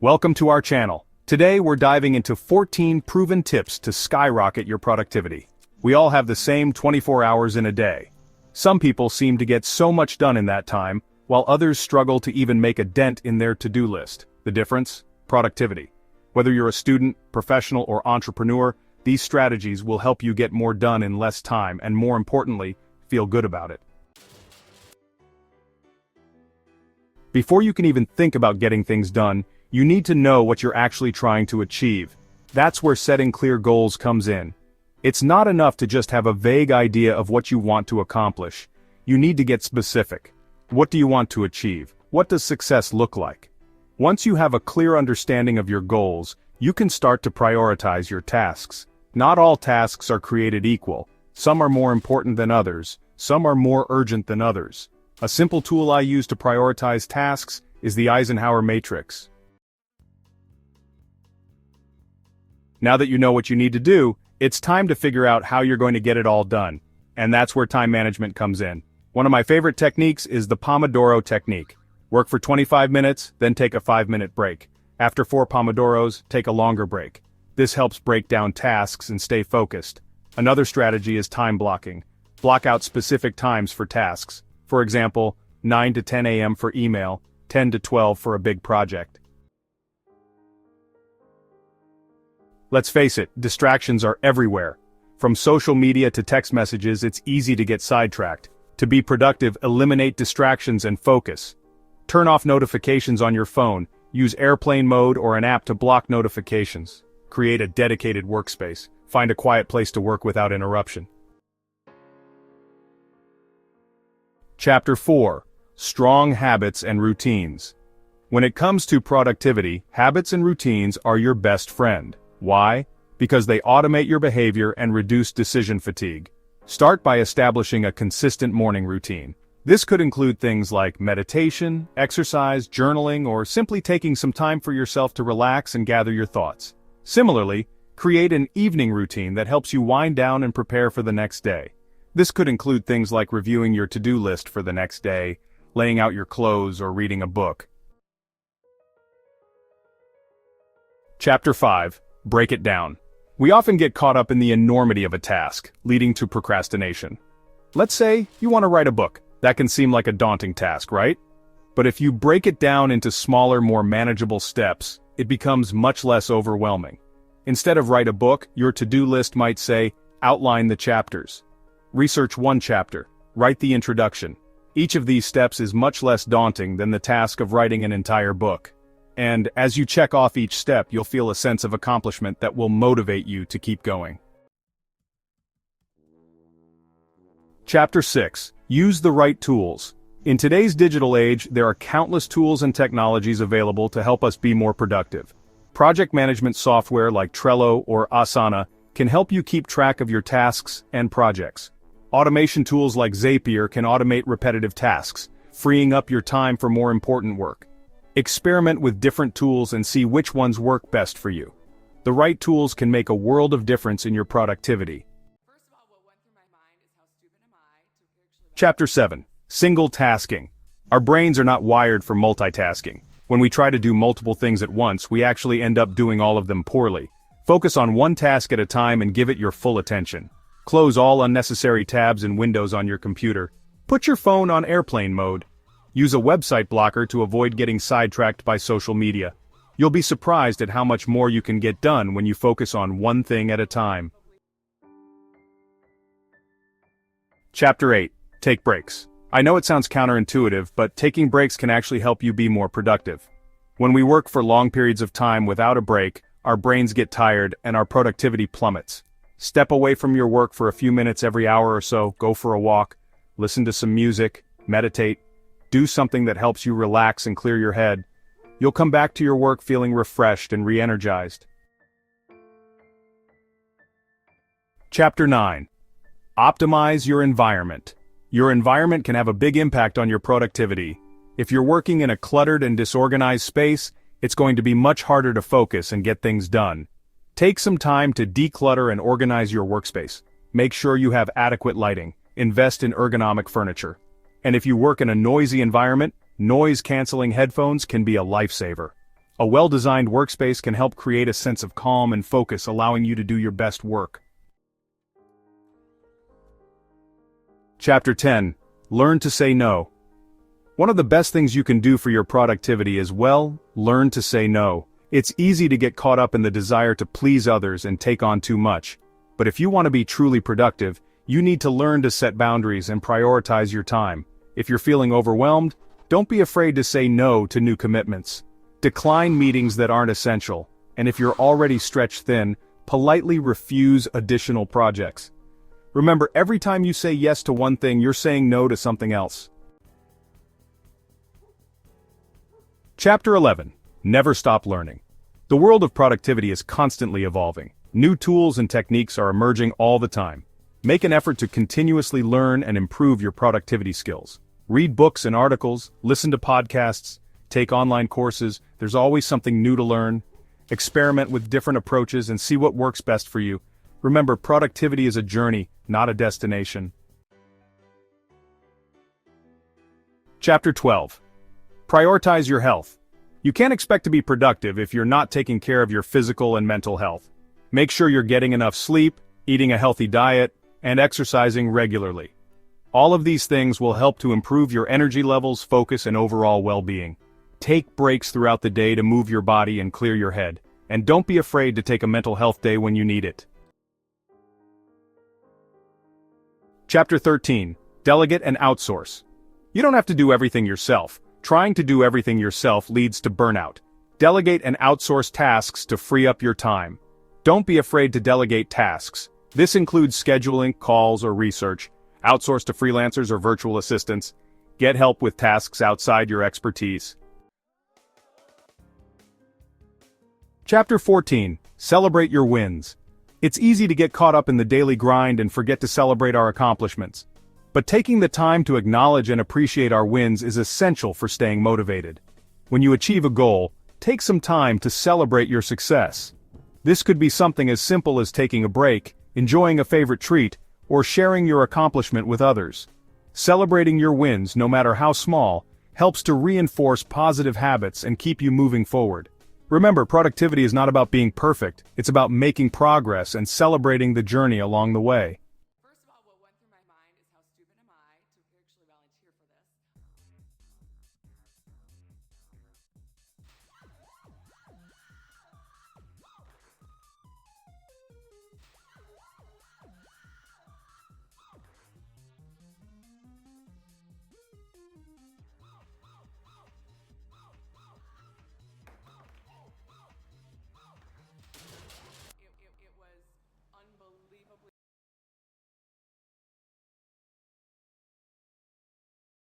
Welcome to our channel. Today we're diving into 14 proven tips to skyrocket your productivity. We all have the same 24 hours in a day. Some people seem to get so much done in that time, while others struggle to even make a dent in their to-do list. The difference? Productivity. Whether you're a student, professional, or entrepreneur, these strategies will help you get more done in less time and, more importantly, feel good about it. Before you can even think about getting things done, you need to know what you're actually trying to achieve. That's where setting clear goals comes in. It's not enough to just have a vague idea of what you want to accomplish. You need to get specific. What do you want to achieve? What does success look like? Once you have a clear understanding of your goals, you can start to prioritize your tasks. Not all tasks are created equal. Some are more important than others. Some are more urgent than others. A simple tool I use to prioritize tasks is the Eisenhower matrix. Now that you know what you need to do, it's time to figure out how you're going to get it all done. And that's where time management comes in. One of my favorite techniques is the Pomodoro technique. Work for 25 minutes, then take a 5-minute break. After 4 Pomodoros, take a longer break. This helps break down tasks and stay focused. Another strategy is time blocking. Block out specific times for tasks. For example, 9 to 10 a.m. for email, 10 to 12 for a big project. Let's face it, distractions are everywhere. From social media to text messages, it's easy to get sidetracked. To be productive, eliminate distractions and focus. Turn off notifications on your phone. Use airplane mode or an app to block notifications. Create a dedicated workspace. Find a quiet place to work without interruption. Chapter 4. Strong Habits and Routines. When it comes to productivity, habits and routines are your best friend. Why? Because they automate your behavior and reduce decision fatigue. Start by establishing a consistent morning routine. This could include things like meditation, exercise, journaling, or simply taking some time for yourself to relax and gather your thoughts. Similarly, create an evening routine that helps you wind down and prepare for the next day. This could include things like reviewing your to-do list for the next day, laying out your clothes, or reading a book. Chapter 5. Break it down. We often get caught up in the enormity of a task, leading to procrastination. Let's say you want to write a book. That can seem like a daunting task, right? But if you break it down into smaller, more manageable steps, it becomes much less overwhelming. Instead of write a book, your to-do list might say, outline the chapters. Research one chapter. Write the introduction. Each of these steps is much less daunting than the task of writing an entire book. And as you check off each step, you'll feel a sense of accomplishment that will motivate you to keep going. Chapter 6. Use the right tools. In today's digital age, there are countless tools and technologies available to help us be more productive. Project management software like Trello or Asana can help you keep track of your tasks and projects. Automation tools like Zapier can automate repetitive tasks, freeing up your time for more important work. Experiment with different tools and see which ones work best for you. The right tools can make a world of difference in your productivity. Chapter 7. Single tasking. Our brains are not wired for multitasking. When we try to do multiple things at once, we actually end up doing all of them poorly. Focus on one task at a time and give it your full attention. Close all unnecessary tabs and windows on your computer. Put your phone on airplane mode. Use a website blocker to avoid getting sidetracked by social media. You'll be surprised at how much more you can get done when you focus on one thing at a time. Chapter 8. Take breaks. I know it sounds counterintuitive, but taking breaks can actually help you be more productive. When we work for long periods of time without a break, our brains get tired and our productivity plummets. Step away from your work for a few minutes every hour or so, go for a walk, listen to some music, meditate. Do something that helps you relax and clear your head. You'll come back to your work feeling refreshed and re-energized. Chapter 9. Optimize your environment. Your environment can have a big impact on your productivity. If you're working in a cluttered and disorganized space, it's going to be much harder to focus and get things done. Take some time to declutter and organize your workspace. Make sure you have adequate lighting. Invest in ergonomic furniture. And if you work in a noisy environment, noise-canceling headphones can be a lifesaver. A well-designed workspace can help create a sense of calm and focus, allowing you to do your best work. Chapter 10. Learn to say no. One of the best things you can do for your productivity is, well, learn to say no. It's easy to get caught up in the desire to please others and take on too much. But if you want to be truly productive, you need to learn to set boundaries and prioritize your time. If you're feeling overwhelmed, don't be afraid to say no to new commitments. Decline meetings that aren't essential, and if you're already stretched thin, politely refuse additional projects. Remember, every time you say yes to one thing, you're saying no to something else. Chapter 11. Never stop learning. The world of productivity is constantly evolving. New tools and techniques are emerging all the time. Make an effort to continuously learn and improve your productivity skills. Read books and articles, listen to podcasts, take online courses. There's always something new to learn. Experiment with different approaches and see what works best for you. Remember, productivity is a journey, not a destination. Chapter 12. Prioritize your health. You can't expect to be productive if you're not taking care of your physical and mental health. Make sure you're getting enough sleep, eating a healthy diet, and exercising regularly. All of these things will help to improve your energy levels, focus, and overall well-being. Take breaks throughout the day to move your body and clear your head. And don't be afraid to take a mental health day when you need it. Chapter 13. Delegate and Outsource. You don't have to do everything yourself. Trying to do everything yourself leads to burnout. Delegate and outsource tasks to free up your time. Don't be afraid to delegate tasks. This includes scheduling, calls, or research. Outsource to freelancers or virtual assistants. Get help with tasks outside your expertise. Chapter 14. Celebrate your wins. It's easy to get caught up in the daily grind and forget to celebrate our accomplishments. But taking the time to acknowledge and appreciate our wins is essential for staying motivated. When you achieve a goal, take some time to celebrate your success. This could be something as simple as taking a break, enjoying a favorite treat, or sharing your accomplishment with others. Celebrating your wins, no matter how small, helps to reinforce positive habits and keep you moving forward. Remember, productivity is not about being perfect, it's about making progress and celebrating the journey along the way.